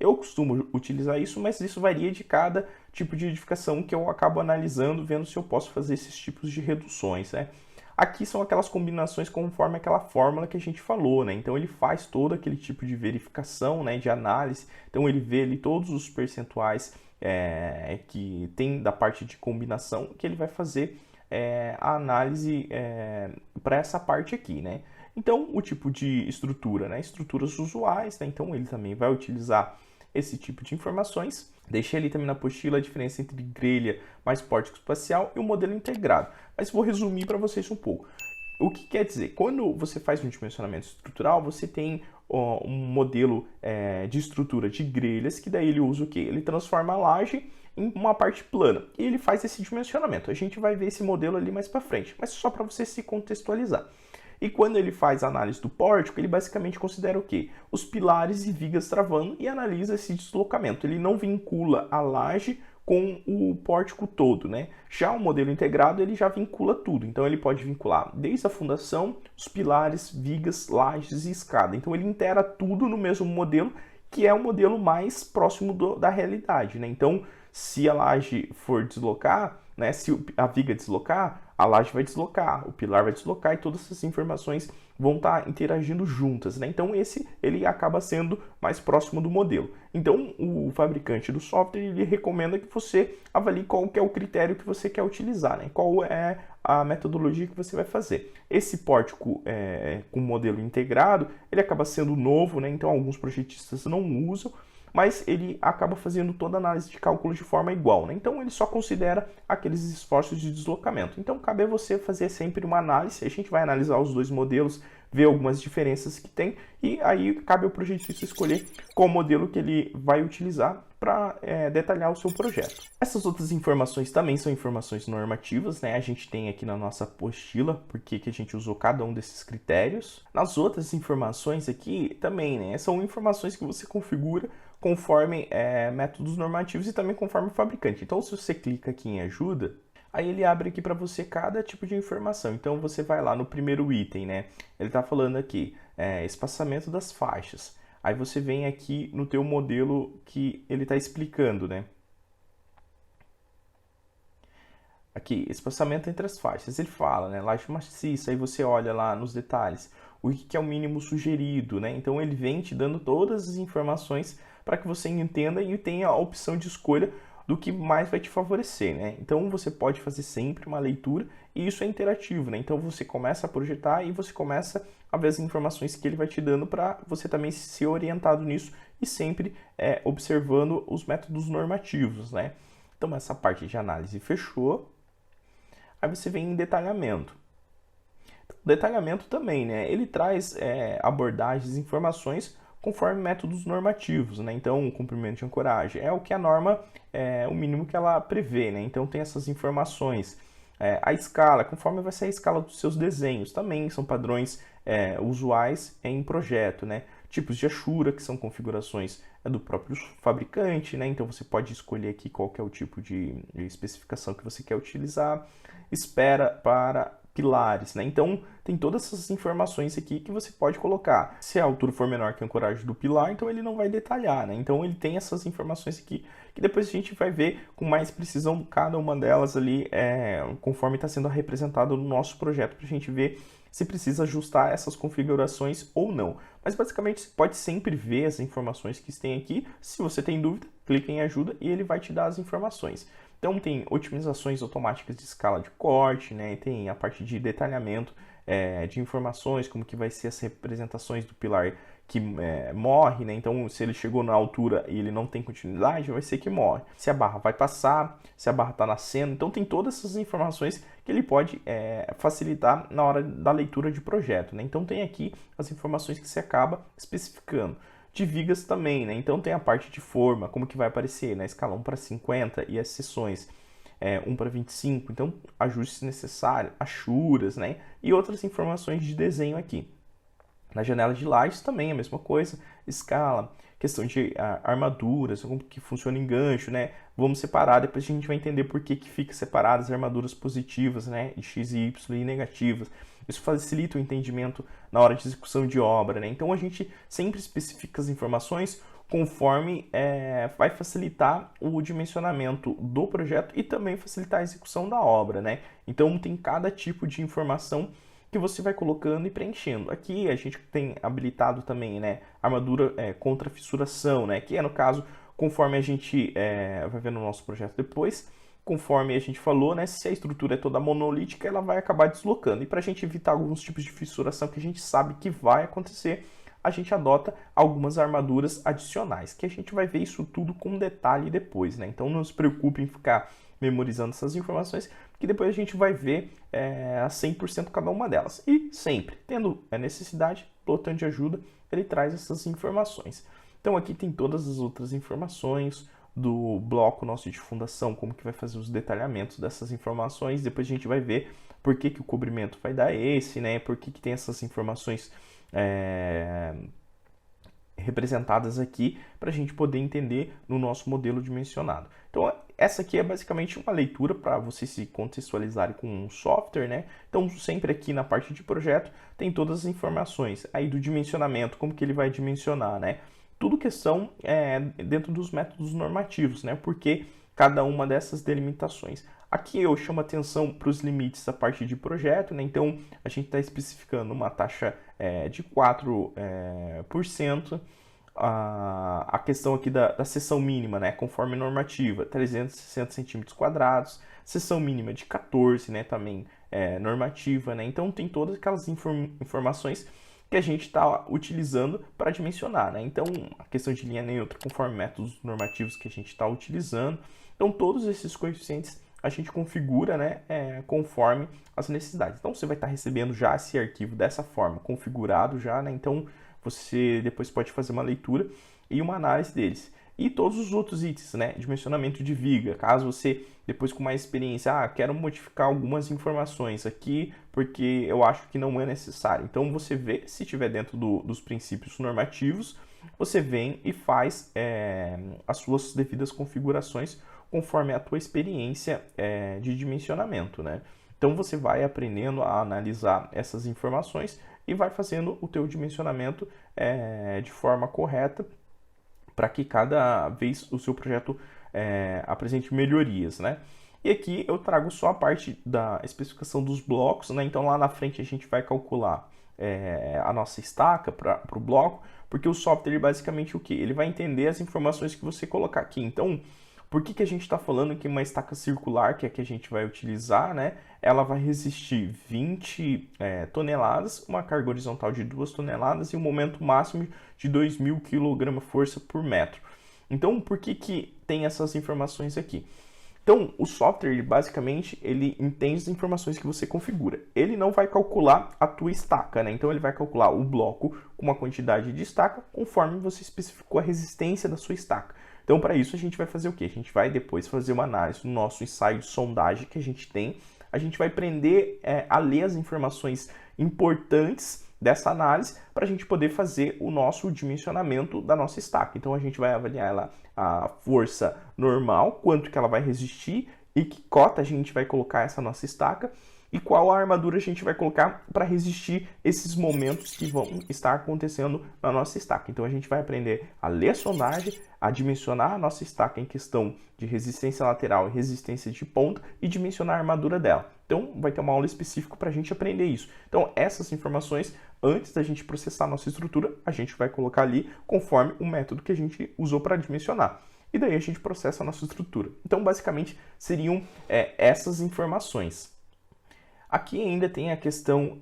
Eu costumo utilizar isso, mas isso varia de cada tipo de edificação que eu acabo analisando, vendo se eu posso fazer esses tipos de reduções, né? Aqui são aquelas combinações conforme aquela fórmula que a gente falou, né? Então ele faz todo aquele tipo de verificação, né, de análise. Então ele vê ali todos os percentuais que tem da parte de combinação que ele vai fazer a análise para essa parte aqui, né? Então o tipo de estrutura, né? Estruturas usuais, né? Então ele também vai utilizar esse tipo de informações. Deixei ali também na apostila a diferença entre grelha mais pórtico espacial e o modelo integrado. Mas vou resumir para vocês um pouco. O que quer dizer? Quando você faz um dimensionamento estrutural, você tem um modelo de estrutura de grelhas, que daí ele usa o quê? Ele transforma a laje em uma parte plana e ele faz esse dimensionamento. A gente vai ver esse modelo ali mais para frente, mas só para você se contextualizar. E quando ele faz a análise do pórtico, ele basicamente considera o quê? Os pilares e vigas travando e analisa esse deslocamento. Ele não vincula a laje com o pórtico todo, né? Já o modelo integrado, ele já vincula tudo. Então, ele pode vincular desde a fundação, os pilares, vigas, lajes e escada. Então, ele integra tudo no mesmo modelo, que é o modelo mais próximo da realidade, né? Então, se a laje for deslocar, né? Se a viga deslocar, a laje vai deslocar, o pilar vai deslocar e todas essas informações vão estar interagindo juntas, né? Então esse ele acaba sendo mais próximo do modelo. Então o fabricante do software ele recomenda que você avalie qual que é o critério que você quer utilizar, né? Qual é a metodologia que você vai fazer. Esse pórtico com modelo integrado ele acaba sendo novo, né? Então alguns projetistas não usam, mas ele acaba fazendo toda a análise de cálculo de forma igual, né? Então ele só considera aqueles esforços de deslocamento. Então cabe a você fazer sempre uma análise, a gente vai analisar os dois modelos, ver algumas diferenças que tem, e aí cabe ao projetista escolher qual modelo que ele vai utilizar para detalhar o seu projeto. Essas outras informações também são informações normativas, né? A gente tem aqui na nossa apostila porque que a gente usou cada um desses critérios. Nas outras informações aqui também, né? São informações que você configura conforme métodos normativos e também conforme o fabricante. Então, se você clica aqui em ajuda, aí ele abre aqui para você cada tipo de informação. Então, você vai lá no primeiro item, né? Ele está falando aqui, espaçamento das faixas. Aí você vem aqui no teu modelo que ele está explicando, né? Aqui, espaçamento entre as faixas. Ele fala, né? Laje maciça, aí você olha lá nos detalhes. O que é o mínimo sugerido, né? Então ele vem te dando todas as informações para que você entenda e tenha a opção de escolha do que mais vai te favorecer, né? Então você pode fazer sempre uma leitura e isso é interativo, né? Então você começa a projetar e você começa a ver as informações que ele vai te dando para você também ser orientado nisso e sempre observando os métodos normativos, né? Então essa parte de análise fechou. Aí você vem em detalhamento. O detalhamento também, né? Ele traz abordagens, informações conforme métodos normativos, né? Então, o comprimento de ancoragem é o que a norma, o mínimo que ela prevê, né? Então, tem essas informações. A escala, conforme vai ser a escala dos seus desenhos, também são padrões usuais em projeto, né? Tipos de achura, que são configurações do próprio fabricante, né? Então, você pode escolher aqui qual que é o tipo de especificação que você quer utilizar. Espera para pilares, né? Então, tem todas essas informações aqui que você pode colocar. Se a altura for menor que a ancoragem do pilar, então ele não vai detalhar, né? Então, ele tem essas informações aqui que depois a gente vai ver com mais precisão cada uma delas ali, conforme está sendo representado no nosso projeto, para a gente ver se precisa ajustar essas configurações ou não. Mas, basicamente, você pode sempre ver as informações que tem aqui. Se você tem dúvida, clica em ajuda e ele vai te dar as informações. Então tem otimizações automáticas de escala de corte, né? Tem a parte de detalhamento de informações, como que vai ser as representações do pilar que morre, né? Então se ele chegou na altura e ele não tem continuidade, vai ser que morre. Se a barra vai passar, se a barra está nascendo. Então tem todas essas informações que ele pode facilitar na hora da leitura de projeto, né? Então tem aqui as informações que você acaba especificando. De vigas também, né? Então tem a parte de forma, como que vai aparecer, né? Escala 1 para 50 e as seções 1 para 25, então ajustes necessários, achuras, né? E outras informações de desenho aqui. Na janela de lajes também a mesma coisa, escala, questão de armaduras, como que funciona em gancho, né? Vamos separar, depois a gente vai entender por que fica separadas as armaduras positivas, né? E X e Y e negativas. Isso facilita o entendimento na hora de execução de obra, né? Então a gente sempre especifica as informações conforme vai facilitar o dimensionamento do projeto e também facilitar a execução da obra, né? Então tem cada tipo de informação que você vai colocando e preenchendo. Aqui a gente tem habilitado também, né, armadura contra fissuração, né, que é no caso, conforme a gente vai ver no nosso projeto depois, conforme a gente falou, né, se a estrutura é toda monolítica, ela vai acabar deslocando. E para a gente evitar alguns tipos de fissuração que a gente sabe que vai acontecer, a gente adota algumas armaduras adicionais, que a gente vai ver isso tudo com detalhe depois, né? Então não se preocupe em ficar memorizando essas informações, que depois a gente vai ver a 100% cada uma delas. E sempre, tendo a necessidade, o botão de ajuda, ele traz essas informações. Então aqui tem todas as outras informações do bloco nosso de fundação, como que vai fazer os detalhamentos dessas informações. Depois a gente vai ver por que o cobrimento vai dar esse, né? Por que tem essas informações representadas aqui para a gente poder entender no nosso modelo dimensionado. Então, essa aqui é basicamente uma leitura para você se contextualizar com um software, né? Então, sempre aqui na parte de projeto tem todas as informações aí do dimensionamento, como que ele vai dimensionar, né? Tudo questão dentro dos métodos normativos, né? Porque cada uma dessas delimitações. Aqui eu chamo atenção para os limites da parte de projeto, né? Então a gente está especificando uma taxa de 4%. A questão aqui da seção mínima, né? Conforme normativa, 360 centímetros quadrados. Seção mínima de 14, né? Também normativa, né? Então tem todas aquelas informações que a gente está utilizando para dimensionar, né? Então, a questão de linha neutra, conforme métodos normativos que a gente está utilizando. Então, todos esses coeficientes a gente configura, né, conforme as necessidades. Então, você vai estar recebendo já esse arquivo dessa forma, configurado já, né? Então, você depois pode fazer uma leitura e uma análise deles. E todos os outros itens, né? Dimensionamento de viga. Caso você, depois com mais experiência, quero modificar algumas informações aqui porque eu acho que não é necessário. Então, você vê, se estiver dentro dos princípios normativos, você vem e faz as suas devidas configurações conforme a tua experiência de dimensionamento, né? Então, você vai aprendendo a analisar essas informações e vai fazendo o teu dimensionamento de forma correta, para que cada vez o seu projeto apresente melhorias, né? E aqui eu trago só a parte da especificação dos blocos, né? Então lá na frente a gente vai calcular a nossa estaca para o bloco, porque o software basicamente o que? Ele vai entender as informações que você colocar aqui. Então, por que a gente está falando que uma estaca circular, que é a que a gente vai utilizar, né? Ela vai resistir 20 toneladas, uma carga horizontal de 2 toneladas e um momento máximo de 2.000 kg-força por metro. Então, por que tem essas informações aqui? Então, o software, basicamente, ele entende as informações que você configura. Ele não vai calcular a tua estaca, né? Então, ele vai calcular o bloco com uma quantidade de estaca conforme você especificou a resistência da sua estaca. Então, para isso, a gente vai fazer o quê? A gente vai depois fazer uma análise do nosso ensaio de sondagem que a gente tem. A gente vai aprender a ler as informações importantes dessa análise para a gente poder fazer o nosso dimensionamento da nossa estaca. Então, a gente vai avaliar ela, a força normal, quanto que ela vai resistir e que cota a gente vai colocar essa nossa estaca e qual a armadura a gente vai colocar para resistir esses momentos que vão estar acontecendo na nossa estaca. Então a gente vai aprender a ler a sondagem, a dimensionar a nossa estaca em questão de resistência lateral e resistência de ponta e dimensionar a armadura dela. Então vai ter uma aula específica para a gente aprender isso. Então essas informações, antes da gente processar a nossa estrutura, a gente vai colocar ali conforme o método que a gente usou para dimensionar. E daí a gente processa a nossa estrutura. Então basicamente seriam essas informações. Aqui ainda tem a questão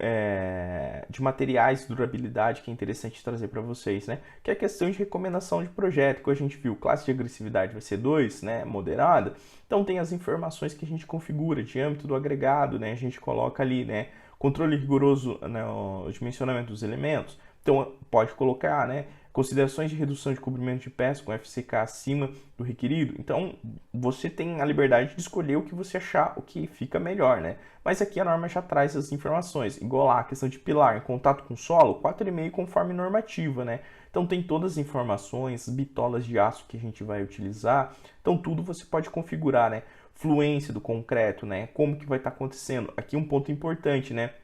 de materiais de durabilidade, que é interessante trazer para vocês, né? Que é a questão de recomendação de projeto, que a gente viu, classe de agressividade vai ser 2, né? Moderada. Então tem as informações que a gente configura, diâmetro do agregado, né? A gente coloca ali, né? Controle rigoroso no dimensionamento dos elementos. Então pode colocar, né? Considerações de redução de cobrimento de peça com FCK acima do requerido. Então, você tem a liberdade de escolher o que você achar, o que fica melhor, né? Mas aqui a norma já traz as informações. Igual lá, a questão de pilar em contato com o solo, 4,5 conforme normativa, né? Então, tem todas as informações, bitolas de aço que a gente vai utilizar. Então, tudo você pode configurar, né? Fluência do concreto, né? Como que vai estar acontecendo. Aqui um ponto importante, né?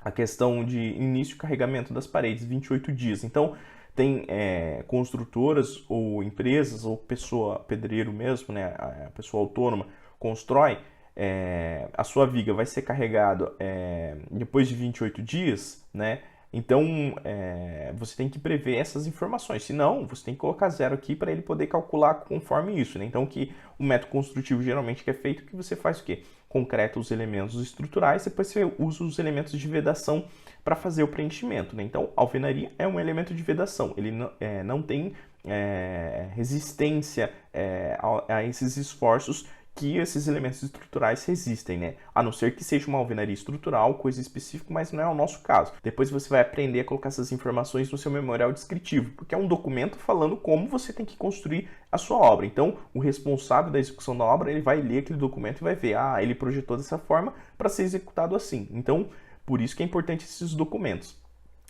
A questão de início de carregamento das paredes, 28 dias. Então, tem construtoras ou empresas ou pessoa, pedreiro mesmo, né, a pessoa autônoma, constrói, a sua viga vai ser carregada depois de 28 dias, né? Então, você tem que prever essas informações. Se não, você tem que colocar zero aqui para ele poder calcular conforme isso, né? Então, o método construtivo geralmente que é feito, que você faz o quê? Concreta os elementos estruturais, depois você usa os elementos de vedação para fazer o preenchimento, né? Então, a alvenaria é um elemento de vedação. Ele não tem resistência a esses esforços que esses elementos estruturais resistem, né? A não ser que seja uma alvenaria estrutural, coisa específica, mas não é o nosso caso. Depois você vai aprender a colocar essas informações no seu memorial descritivo, porque é um documento falando como você tem que construir a sua obra. Então, o responsável da execução da obra, ele vai ler aquele documento e vai ver, ele projetou dessa forma para ser executado assim. Então, por isso que é importante esses documentos.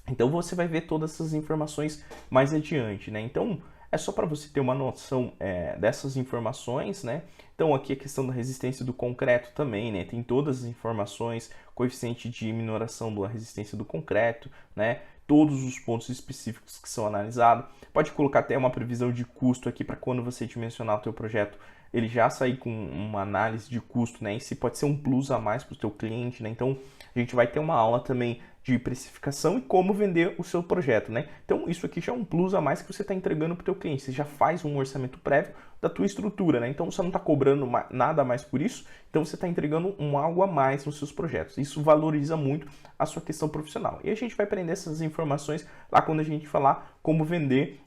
Então, você vai ver todas essas informações mais adiante, né? Então, é só para você ter uma noção dessas informações, né? Então, aqui a questão da resistência do concreto também, né? Tem todas as informações, coeficiente de minoração da resistência do concreto, né? Todos os pontos específicos que são analisados. Pode colocar até uma previsão de custo aqui para quando você dimensionar o teu projeto, ele já sair com uma análise de custo, né? E se pode ser um plus a mais para o teu cliente, né? Então, a gente vai ter uma aula também de precificação e como vender o seu projeto, né? Então, isso aqui já é um plus a mais que você está entregando para o teu cliente. Você já faz um orçamento prévio da tua estrutura, né? Então, você não está cobrando nada a mais por isso, então você está entregando algo a mais nos seus projetos. Isso valoriza muito a sua questão profissional. E a gente vai aprender essas informações lá quando a gente falar como vender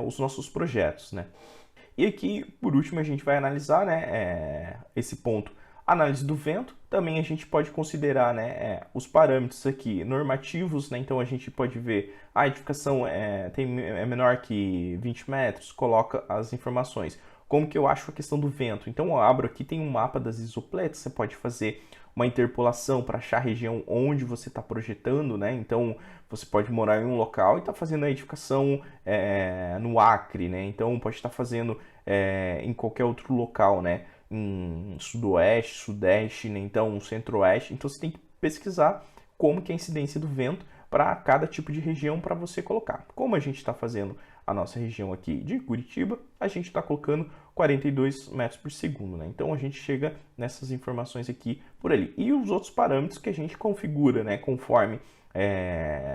os nossos projetos, né? E aqui, por último, a gente vai analisar, né, esse ponto, análise do vento. Também a gente pode considerar, né, os parâmetros aqui normativos, né? Então a gente pode ver a edificação é menor que 20 metros, coloca as informações. Como que eu acho a questão do vento? Então eu abro aqui, tem um mapa das isopletas, você pode fazer uma interpolação para achar a região onde você está projetando, né? Então você pode morar em um local e estar fazendo a edificação no Acre, né? Então pode estar fazendo em qualquer outro local, né? Em sudoeste, sudeste, né? Então centro-oeste. Então você tem que pesquisar como que é a incidência do vento para cada tipo de região para você colocar. Como a gente está fazendo a nossa região aqui de Curitiba, a gente está colocando 42 metros por segundo, né? Então a gente chega nessas informações aqui por ali. E os outros parâmetros que a gente configura, né? Conforme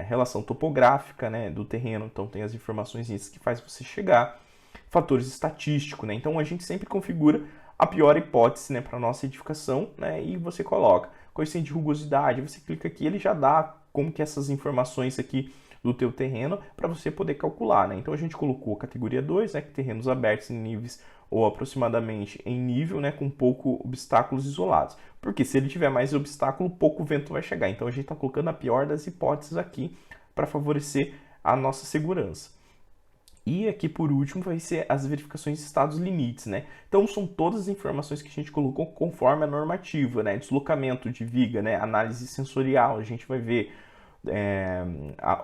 relação topográfica, né? Do terreno, então tem as informações que faz você chegar, fatores estatísticos, né? Então a gente sempre configura a pior hipótese, né, para nossa edificação, né? E você coloca coeficiente de rugosidade, você clica aqui, ele já dá como que essas informações aqui do teu terreno para você poder calcular, né? Então a gente colocou categoria 2, né, que terrenos abertos em níveis ou aproximadamente em nível, né, com pouco obstáculos isolados. Porque se ele tiver mais obstáculo, pouco vento vai chegar. Então a gente está colocando a pior das hipóteses aqui para favorecer a nossa segurança. E aqui, por último, vai ser as verificações de estados limites, né? Então, são todas as informações que a gente colocou conforme a normativa, né? Deslocamento de viga, né? Análise sensorial, a gente vai ver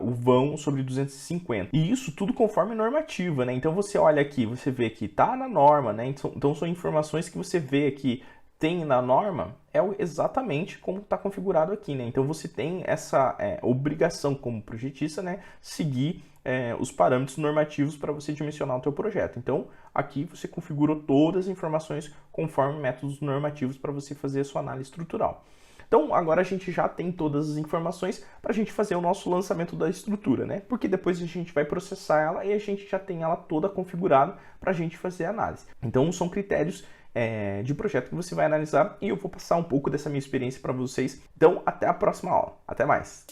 o vão sobre 250. E isso tudo conforme a normativa, né? Então, você olha aqui, você vê que tá na norma, né? Então, são informações que você vê aqui tem na norma, exatamente como está configurado aqui, né? Então, você tem essa obrigação como projetista, né? Seguir os parâmetros normativos para você dimensionar o teu projeto. Então, aqui você configurou todas as informações conforme métodos normativos para você fazer a sua análise estrutural. Então, agora a gente já tem todas as informações para a gente fazer o nosso lançamento da estrutura, né? Porque depois a gente vai processar ela e a gente já tem ela toda configurada para a gente fazer a análise. Então, são critérios de projeto que você vai analisar e eu vou passar um pouco dessa minha experiência para vocês. Então, até a próxima aula. Até mais!